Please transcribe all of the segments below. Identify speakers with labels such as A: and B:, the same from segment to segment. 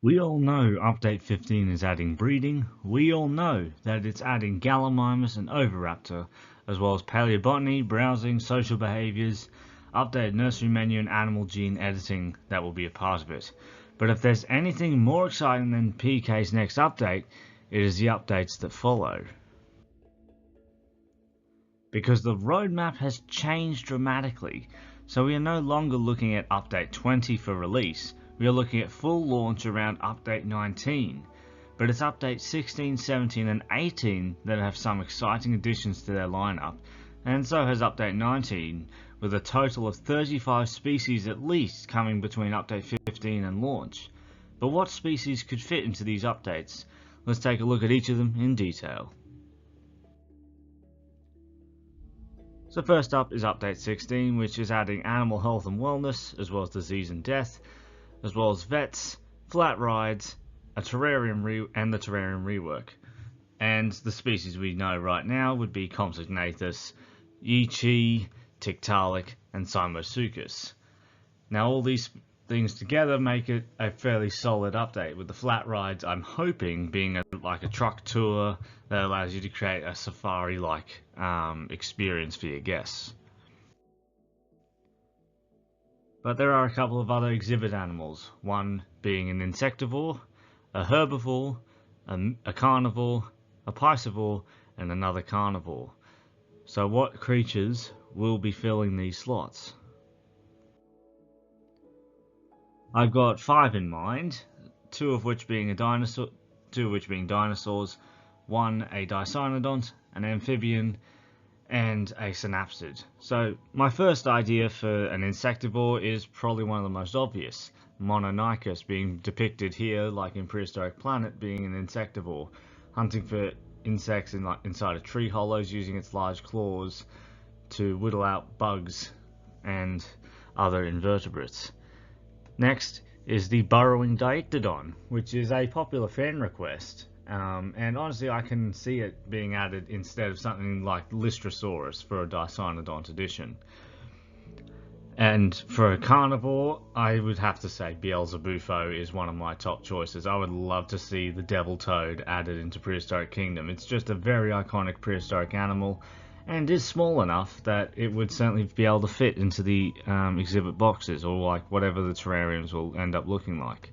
A: We all know Update 15 is adding breeding. We all know that it's adding Gallimimus and Oviraptor, as well as paleobotany, browsing, social behaviours, updated nursery menu and animal gene editing that will be a part of it. But if there's anything more exciting than PK's next update, it is the updates that follow. Because the roadmap has changed dramatically, so we are no longer looking at Update 20 for release. We are looking at full launch around Update 19, but it's Update 16, 17 and 18 that have some exciting additions to their lineup, and so has Update 19, with a total of 35 species at least coming between Update 15 and launch. But what species could fit into these updates? Let's take a look at each of them in detail. So first up is Update 16, which is adding animal health and wellness, as well as disease and death, as well as vets, flat rides, a terrarium and the terrarium rework. And the species we know right now would be Compsognathus, Yichi, Tiktaalik, and Cymosuchus. Now all these things together make it a fairly solid update, with the flat rides I'm hoping being like a truck tour that allows you to create a safari-like experience for your guests. But there are a couple of other exhibit animals, one being an insectivore, a herbivore, a carnivore, a piscivore, and another carnivore. So what creatures will be filling these slots? I've got 5 in mind, two of which being dinosaurs, one a dicynodont, an amphibian, and a synapsid. So my first idea for an insectivore is probably one of the most obvious. Mononychus being depicted here, like in Prehistoric Planet, being an insectivore, hunting for insects inside of tree hollows, using its large claws to whittle out bugs and other invertebrates. Next is the burrowing Dictodon, which is a popular fan request. And honestly, I can see it being added instead of something like Lystrosaurus for a Dicynodont edition. And for a carnivore, I would have to say Beelzebufo is one of my top choices. I would love to see the devil toad added into Prehistoric Kingdom. It's just a very iconic prehistoric animal, and is small enough that it would certainly be able to fit into the exhibit boxes, or like whatever the terrariums will end up looking like.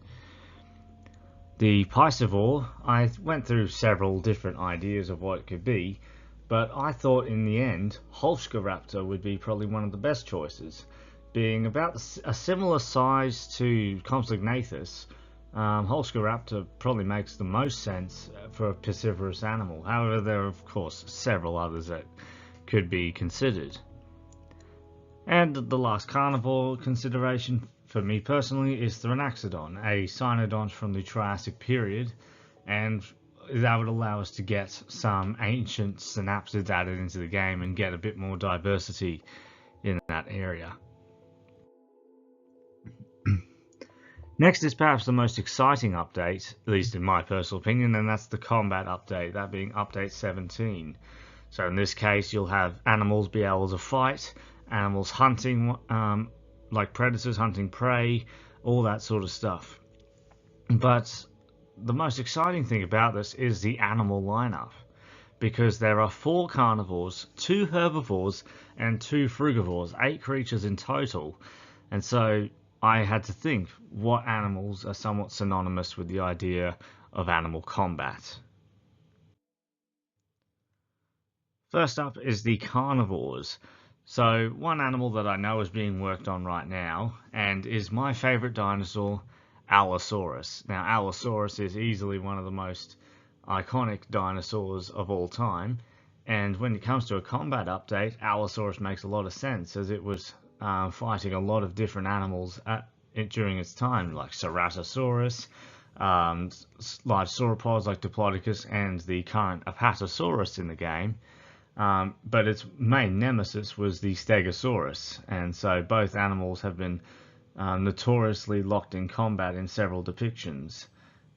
A: The piscivore, I went through several different ideas of what it could be, but I thought in the end Holscaraptor would be probably one of the best choices. Being about a similar size to Compsognathus, Holscaraptor probably makes the most sense for a piscivorous animal. However, there are of course several others that could be considered. And the last carnivore consideration for me personally is Tyrannosaurus, a cynodont from the Triassic period, and that would allow us to get some ancient synapsids added into the game and get a bit more diversity in that area. Next is perhaps the most exciting update, at least in my personal opinion, and that's the combat update, that being Update 17. So in this case, you'll have animals be able to fight, animals hunting, like predators hunting prey, all that sort of stuff. But the most exciting thing about this is the animal lineup, because there are 4 carnivores, 2 herbivores, and 2 frugivores, 8 creatures in total. And so I had to think what animals are somewhat synonymous with the idea of animal combat. First up is the carnivores. So one animal that I know is being worked on right now, and is my favorite dinosaur, Allosaurus. Now Allosaurus is easily one of the most iconic dinosaurs of all time, and when it comes to a combat update, Allosaurus makes a lot of sense, as it was fighting a lot of different animals during its time, like Ceratosaurus, large sauropods like Diplodocus, and the current Apatosaurus in the game. But its main nemesis was the Stegosaurus, and so both animals have been notoriously locked in combat in several depictions,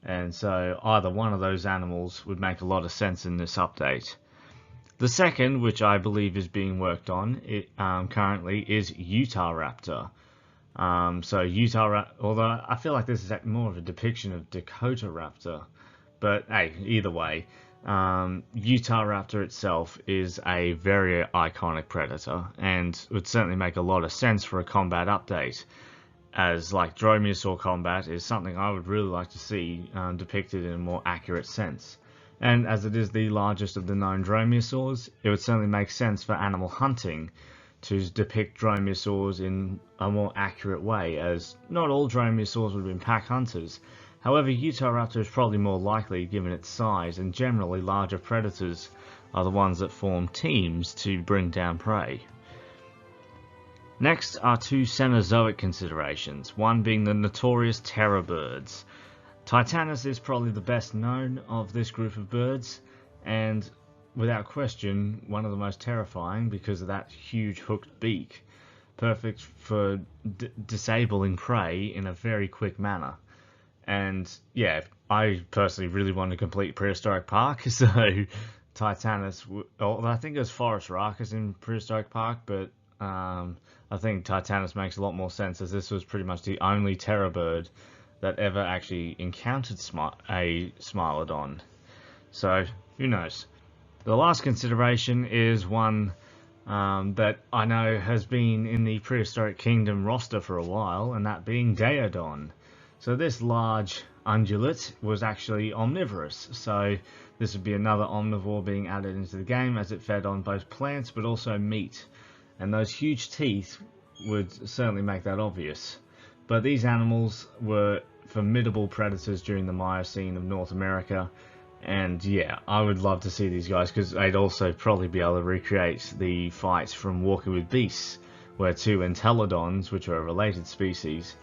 A: and so either one of those animals would make a lot of sense in this update. The second, which I believe is being worked on currently, is Utahraptor. So Utah, although I feel like this is more of a depiction of Dakota raptor, but hey, either way, Utah raptor itself is a very iconic predator and would certainly make a lot of sense for a combat update, as like dromaeosaur combat is something I would really like to see depicted in a more accurate sense. And as it is the largest of the known dromaeosaurs, it would certainly make sense for animal hunting to depict dromaeosaurs in a more accurate way, as not all dromaeosaurs would have been pack hunters. However, Utahraptor is probably more likely given its size, and generally larger predators are the ones that form teams to bring down prey. Next are two Cenozoic considerations, one being the notorious terror birds. Titanus is probably the best known of this group of birds, and without question one of the most terrifying because of that huge hooked beak, perfect for disabling prey in a very quick manner. And yeah, I personally really want to complete Prehistoric Park, so Titanus, although I think it was Forest Racus in Prehistoric Park, but I think Titanus makes a lot more sense, as this was pretty much the only terror bird that ever actually encountered a Smilodon. So, who knows? The last consideration is one that I know has been in the Prehistoric Kingdom roster for a while, and that being Daeodon. So this large ungulate was actually omnivorous, so this would be another omnivore being added into the game, as it fed on both plants but also meat. And those huge teeth would certainly make that obvious. But these animals were formidable predators during the Miocene of North America, and yeah, I would love to see these guys, because they'd also probably be able to recreate the fight from Walking with Beasts, where two entelodons, which are a related species,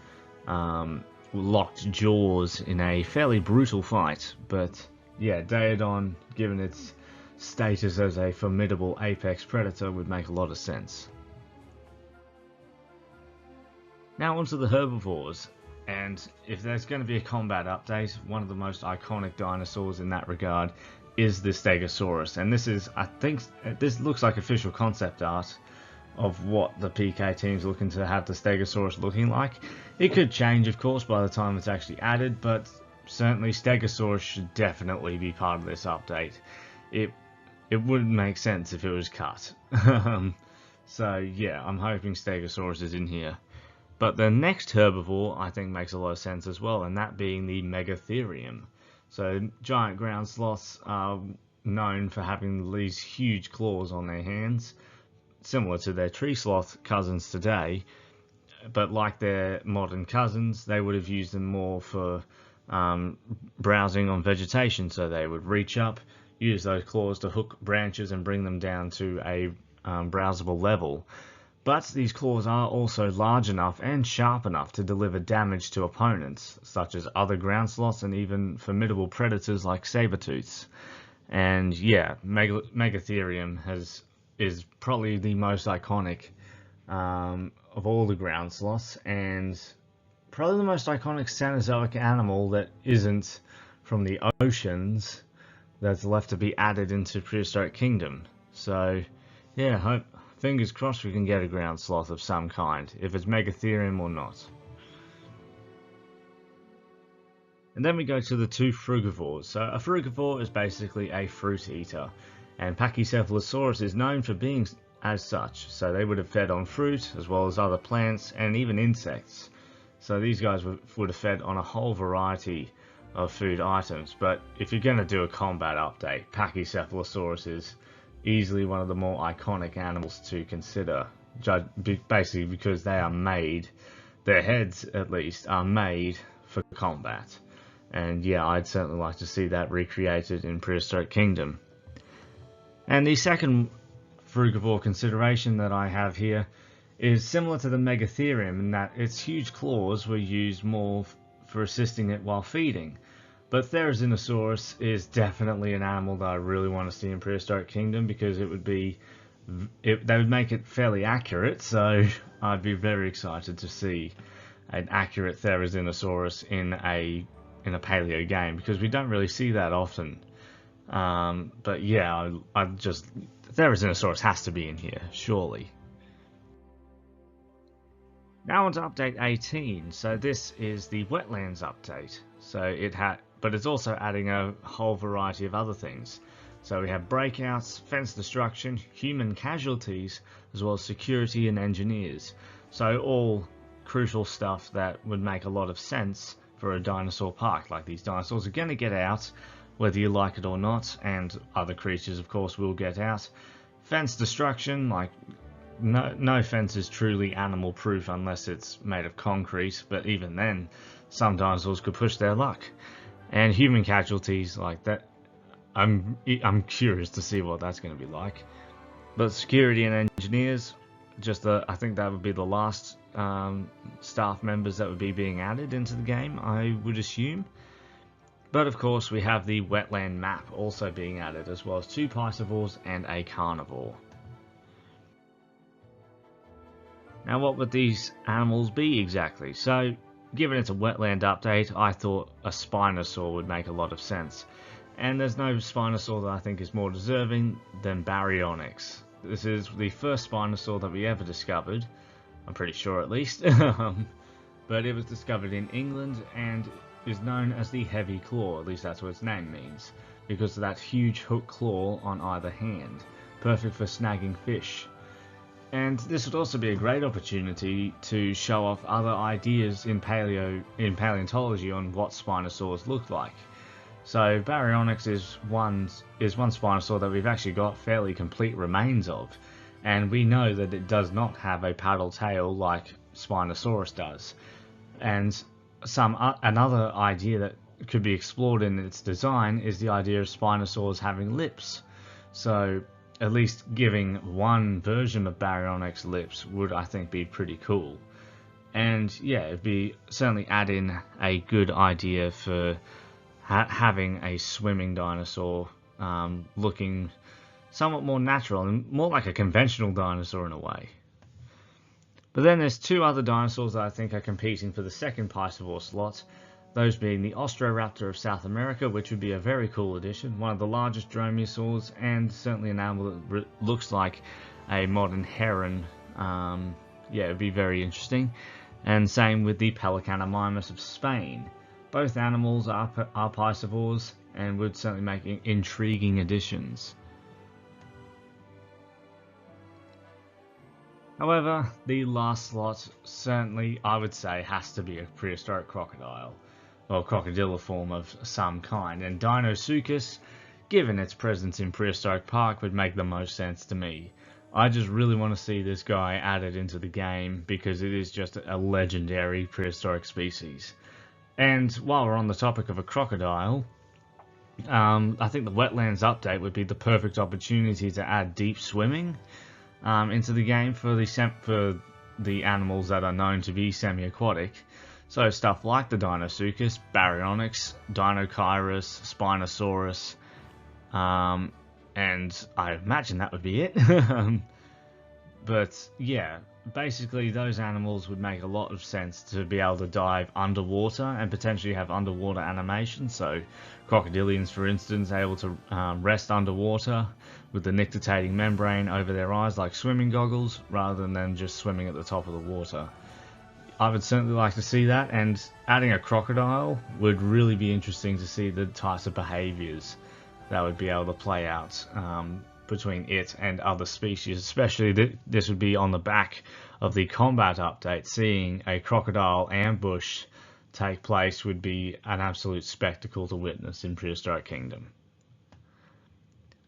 A: locked jaws in a fairly brutal fight. But yeah, Daeodon, given its status as a formidable apex predator, would make a lot of sense. Now onto the herbivores, and if there's going to be a combat update, one of the most iconic dinosaurs in that regard is the Stegosaurus, and this is, I think, this looks like official concept art of what the PK team's looking to have the Stegosaurus looking like. It could change, of course, by the time it's actually added, but certainly Stegosaurus should definitely be part of this update. It wouldn't make sense if it was cut. So yeah, I'm hoping Stegosaurus is in here. But the next herbivore I think makes a lot of sense as well, and that being the Megatherium. So giant ground sloths are known for having these huge claws on their hands, similar to their tree sloth cousins today, but like their modern cousins, they would have used them more for browsing on vegetation. So they would reach up, use those claws to hook branches and bring them down to a browsable level. But these claws are also large enough and sharp enough to deliver damage to opponents, such as other ground sloths and even formidable predators like saber-tooths. And yeah, Megatherium is probably the most iconic of all the ground sloths, and probably the most iconic Cenozoic animal that isn't from the oceans that's left to be added into Prehistoric Kingdom. So yeah, fingers crossed we can get a ground sloth of some kind, if it's Megatherium or not. And then we go to the two frugivores. So a frugivore is basically a fruit eater, and Pachycephalosaurus is known for being as such. So they would have fed on fruit as well as other plants and even insects. So these guys would have fed on a whole variety of food items. But if you're going to do a combat update, Pachycephalosaurus is easily one of the more iconic animals to consider, basically because they are made, their heads at least, are made for combat. And yeah, I'd certainly like to see that recreated in Prehistoric Kingdom. And the second frugivore consideration that I have here is similar to the Megatherium, in that its huge claws were used more for assisting it while feeding. But Therizinosaurus is definitely an animal that I really want to see in Prehistoric Kingdom, because they would make it fairly accurate, so I'd be very excited to see an accurate Therizinosaurus in a paleo game, because we don't really see that often. But yeah, Therizinosaurus has to be in here, surely. Now on to update 18. So this is the wetlands update. But it's also adding a whole variety of other things. So we have breakouts, fence destruction, human casualties, as well as security and engineers. So all crucial stuff that would make a lot of sense for a dinosaur park. Like, these dinosaurs are going to get out, whether you like it or not, and other creatures, of course, will get out. Fence destruction, like, no fence is truly animal proof unless it's made of concrete, but even then, some dinosaurs could push their luck. And human casualties, like that, I'm curious to see what that's going to be like. But security and engineers, I think that would be the last staff members that would be being added into the game, I would assume. But of course, we have the wetland map also being added, as well as 2 piscivores and a carnivore. Now, what would these animals be exactly? So, given it's a wetland update, I thought a Spinosaur would make a lot of sense. And there's no Spinosaur that I think is more deserving than Baryonyx. This is the first Spinosaur that we ever discovered, I'm pretty sure at least. But it was discovered in England and is known as the Heavy Claw, at least that's what its name means, because of that huge hook claw on either hand, perfect for snagging fish. And this would also be a great opportunity to show off other ideas in paleontology on what Spinosaurs look like. So Baryonyx is one Spinosaur that we've actually got fairly complete remains of, and we know that it does not have a paddle tail like Spinosaurus does. And another idea that could be explored in its design is the idea of Spinosaurs having lips. So at least giving one version of Baryonyx lips would, I think, be pretty cool. And yeah, it'd be certainly add in a good idea for having a swimming dinosaur looking somewhat more natural and more like a conventional dinosaur in a way. But then there's 2 other dinosaurs that I think are competing for the second piscivore slot, those being the Austroraptor of South America, which would be a very cool addition, one of the largest dromaeosaurs, and certainly an animal that looks like a modern heron. Yeah, it would be very interesting. And same with the Pelecanomymus of Spain. Both animals are piscivores and would certainly make intriguing additions. However, the last slot certainly, I would say, has to be a prehistoric crocodile, or crocodiliform of some kind, and Deinosuchus, given its presence in Prehistoric Park, would make the most sense to me. I just really want to see this guy added into the game because it is just a legendary prehistoric species. And while we're on the topic of a crocodile, I think the wetlands update would be the perfect opportunity to add deep swimming into the game for the animals that are known to be semi-aquatic. So stuff like the Deinosuchus, Baryonyx, Deinocheirus, Spinosaurus, and I imagine that would be it. But yeah, basically those animals would make a lot of sense to be able to dive underwater and potentially have underwater animation. So crocodilians, for instance, able to rest underwater with the nictitating membrane over their eyes like swimming goggles, rather than them just swimming at the top of the water. I would certainly like to see that, and adding a crocodile would really be interesting to see the types of behaviours that would be able to play out between it and other species. Especially this would be on the back of the combat update. Seeing a crocodile ambush take place would be an absolute spectacle to witness in Prehistoric Kingdom.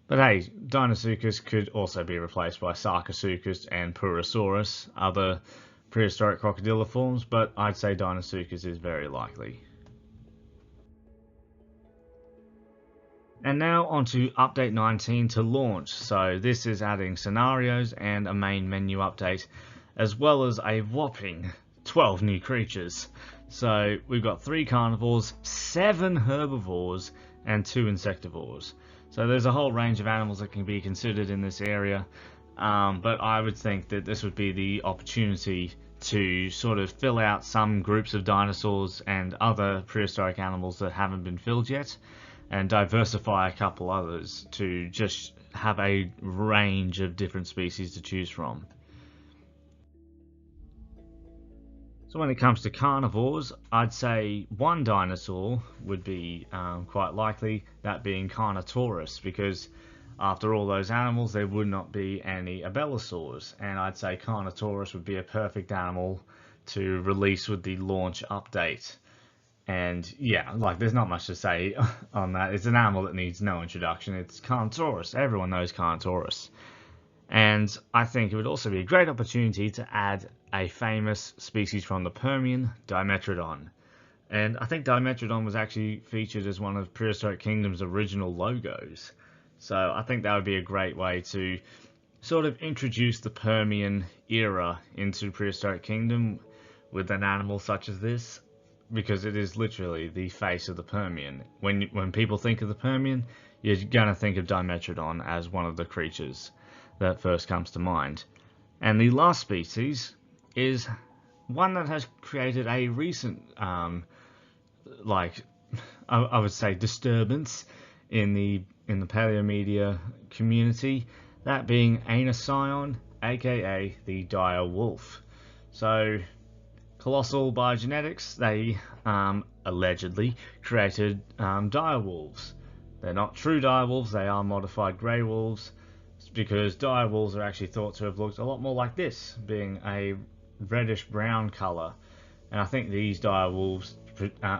A: But hey, Deinosuchus could also be replaced by Sarcosuchus and Purosaurus, other prehistoric crocodiliforms, but I'd say Deinosuchus is very likely. And now on to update 19 to launch. So this is adding scenarios and a main menu update, as well as a whopping 12 new creatures. So we've got 3 carnivores, 7 herbivores, and 2 insectivores. So there's a whole range of animals that can be considered in this area, but I would think that this would be the opportunity to sort of fill out some groups of dinosaurs and other prehistoric animals that haven't been filled yet, and diversify a couple others to just have a range of different species to choose from. So when it comes to carnivores, I'd say one dinosaur would be quite likely, that being Carnotaurus, because after all those animals there would not be any abelisaurs, and I'd say Carnotaurus would be a perfect animal to release with the launch update. And yeah, like there's not much to say on that. It's an animal that needs no introduction. It's Carnotaurus. Everyone knows Carnotaurus. And I think it would also be a great opportunity to add a famous species from the Permian, Dimetrodon. And I think Dimetrodon was actually featured as one of Prehistoric Kingdom's original logos. So I think that would be a great way to sort of introduce the Permian era into Prehistoric Kingdom with an animal such as this, because it is literally the face of the Permian. When people think of the Permian, you're going to think of Dimetrodon as one of the creatures that first comes to mind. And the last species is one that has created a recent, like, I would say, disturbance in the paleomedia community, that being Anoscion, aka the dire wolf. So, Colossal Biogenetics, they allegedly created dire wolves. They're not true dire wolves, they are modified grey wolves, because dire wolves are actually thought to have looked a lot more like this, being a reddish brown colour. And I think these dire wolves,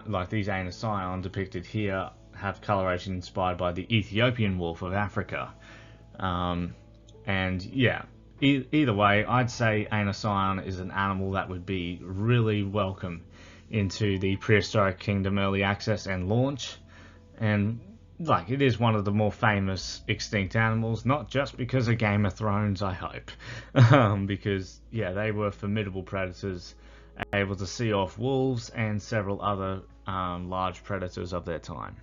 A: like these Anoscion depicted here, have coloration inspired by the Ethiopian wolf of Africa. And yeah, either way, I'd say Anoscion is an animal that would be really welcome into the Prehistoric Kingdom early access and launch. And like, it is one of the more famous extinct animals, not just because of Game of Thrones, I hope, because yeah, they were formidable predators, able to see off wolves and several other large predators of their time.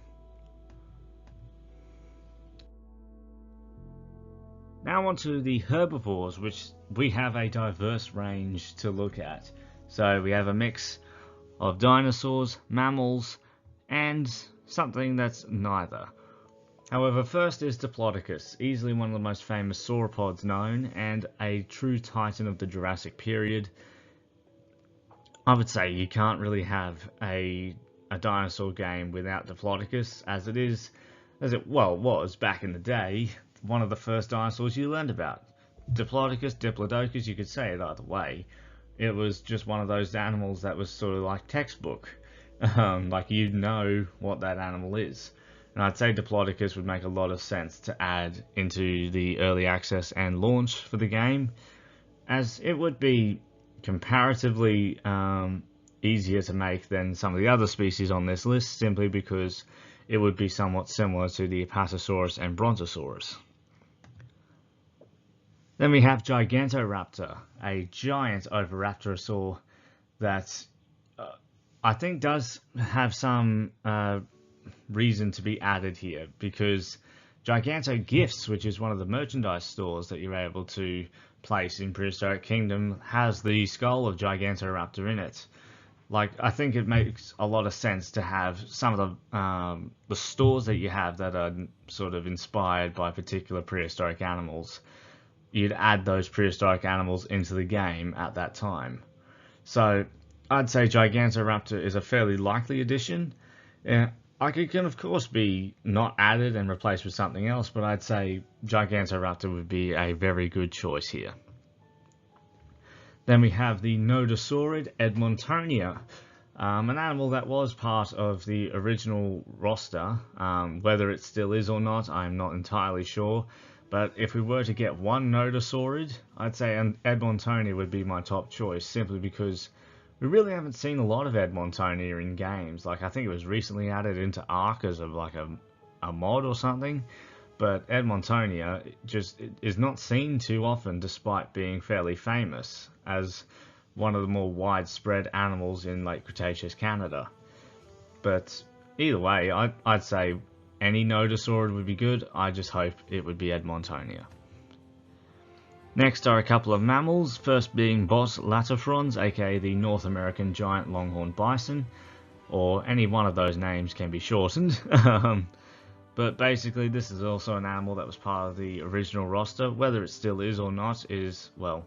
A: Now onto the herbivores, which we have a diverse range to look at. So we have a mix of dinosaurs, mammals, and something that's neither. However, first is Diplodocus, easily one of the most famous sauropods known, and a true titan of the Jurassic period. I would say you can't really have a dinosaur game without Diplodocus, as it was back in the day, one of the first dinosaurs you learned about. Diplodocus, you could say it either way. It was just one of those animals that was sort of like textbook. Like, you know what that animal is. And I'd say Diplodocus would make a lot of sense to add into the early access and launch for the game, as it would be comparatively easier to make than some of the other species on this list, simply because it would be somewhat similar to the Apatosaurus and Brontosaurus. Then we have Gigantoraptor, a giant oviraptorosaur that I think does have some reason to be added here, because Giganto Gifts, which is one of the merchandise stores that you're able to place in Prehistoric Kingdom, has the skull of Gigantoraptor in it. Like, I think it makes a lot of sense to have some of the stores that you have that are sort of inspired by particular prehistoric animals. You'd add those prehistoric animals into the game at that time. So I'd say Gigantoraptor is a fairly likely addition. Like, it can of course be not added and replaced with something else, but I'd say Gigantoraptor would be a very good choice here. Then we have the Nodosaurid Edmontonia, an animal that was part of the original roster. Whether it still is or not, I'm not entirely sure. But if we were to get one Nodosaurid, I'd say Edmontonia would be my top choice, simply because we really haven't seen a lot of Edmontonia in games. Like, I think it was recently added into Ark as like a mod or something. But Edmontonia just is not seen too often, despite being fairly famous as one of the more widespread animals in late Cretaceous Canada. But either way, I'd say any Nodosaurid would be good. I just hope it would be Edmontonia. Next are a couple of mammals, first being Bos latifrons, aka the North American giant longhorn bison, or any one of those names can be shortened. But basically, this is also an animal that was part of the original roster. Whether it still is or not is, well,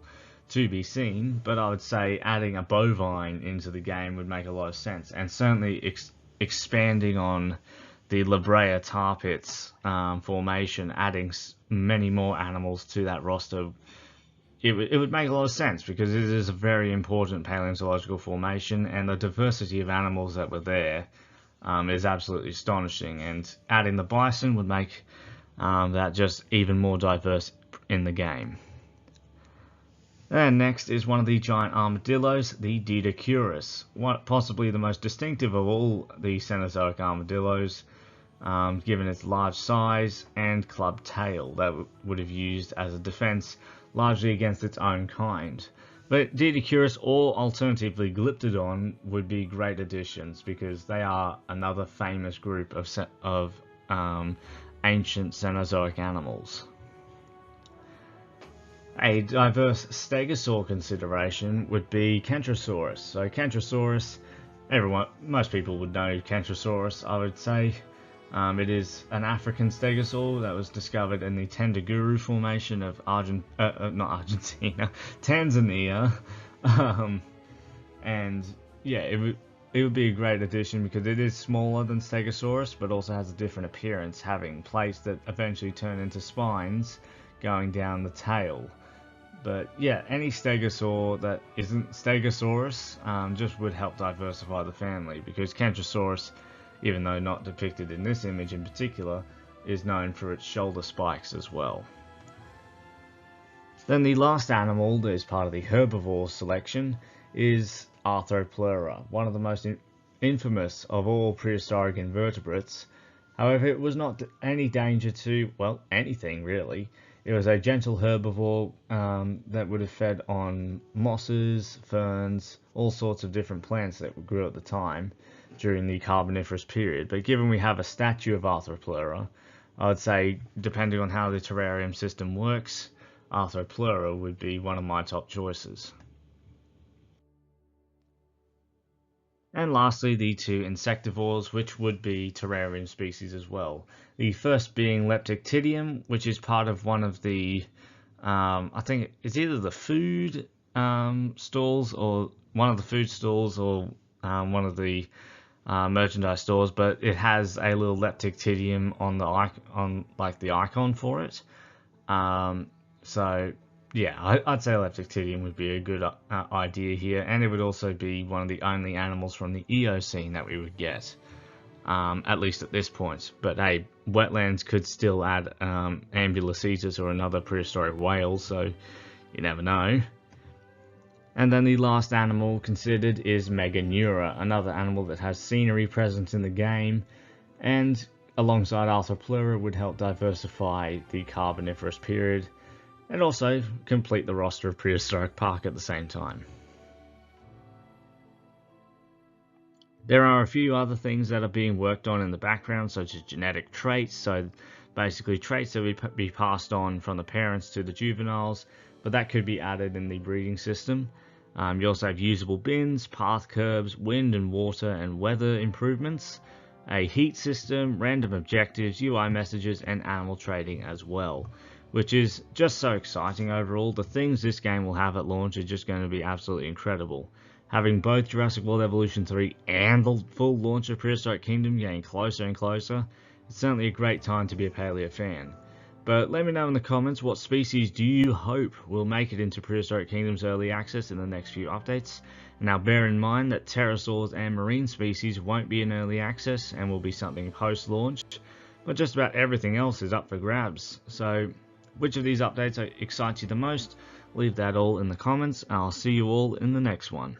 A: to be seen, but I would say adding a bovine into the game would make a lot of sense, and certainly expanding on the La Brea tar pits formation, adding many more animals to that roster, it would make a lot of sense, because it is a very important paleontological formation, and the diversity of animals that were there is absolutely astonishing, and adding the bison would make that just even more diverse in the game. And next is one of the giant armadillos, the Didacurus, possibly the most distinctive of all the Cenozoic armadillos, given its large size and clubbed tail that would have used as a defense largely against its own kind. But Didacurus or alternatively Glyptodon would be great additions, because they are another famous group of ancient Cenozoic animals. A diverse stegosaur consideration would be Kentrosaurus. So Kentrosaurus, most people would know Kentrosaurus, I would say. It is an African stegosaur that was discovered in the Tendaguru formation of Tanzania. And yeah, it would be a great addition, because it is smaller than Stegosaurus, but also has a different appearance, having plates that eventually turn into spines going down the tail. But yeah, any stegosaur that isn't Stegosaurus just would help diversify the family, because Kentrosaurus, even though not depicted in this image in particular, is known for its shoulder spikes as well. Then the last animal that is part of the herbivore selection is Arthropleura, one of the most infamous of all prehistoric invertebrates. However, it was not any danger to, well, anything really. It was a gentle herbivore that would have fed on mosses, ferns, all sorts of different plants that grew at the time during the Carboniferous period. But given we have a statue of Arthropleura, I would say, depending on how the terrarium system works, Arthropleura would be one of my top choices. And lastly, the two insectivores, which would be terrarium species as well. The first being Leptictidium, which is part of one of the, I think it's either the food stalls, or one of the food stalls, or one of the merchandise stores, but it has a little Leptictidium on the icon for it. So yeah, I'd say Leptictidium would be a good idea here, and it would also be one of the only animals from the Eocene that we would get, at least at this point. But hey, wetlands could still add Ambulocetus or another prehistoric whale, so you never know. And then the last animal considered is Meganeura, another animal that has scenery present in the game, and alongside Arthropleura would help diversify the Carboniferous period, and also complete the roster of Prehistoric Park at the same time. There are a few other things that are being worked on in the background, such as genetic traits, so basically traits that would be passed on from the parents to the juveniles, but that could be added in the breeding system. You also have usable bins, path curbs, wind and water and weather improvements, a heat system, random objectives, UI messages, and animal trading as well, which is just so exciting overall. The things this game will have at launch are just going to be absolutely incredible. Having both Jurassic World Evolution 3 and the full launch of Prehistoric Kingdom getting closer and closer, it's certainly a great time to be a Paleo fan. But let me know in the comments, what species do you hope will make it into Prehistoric Kingdom's early access in the next few updates. Now bear in mind that pterosaurs and marine species won't be in early access and will be something post-launch, but just about everything else is up for grabs. So which of these updates excites you the most? Leave that all in the comments, and I'll see you all in the next one.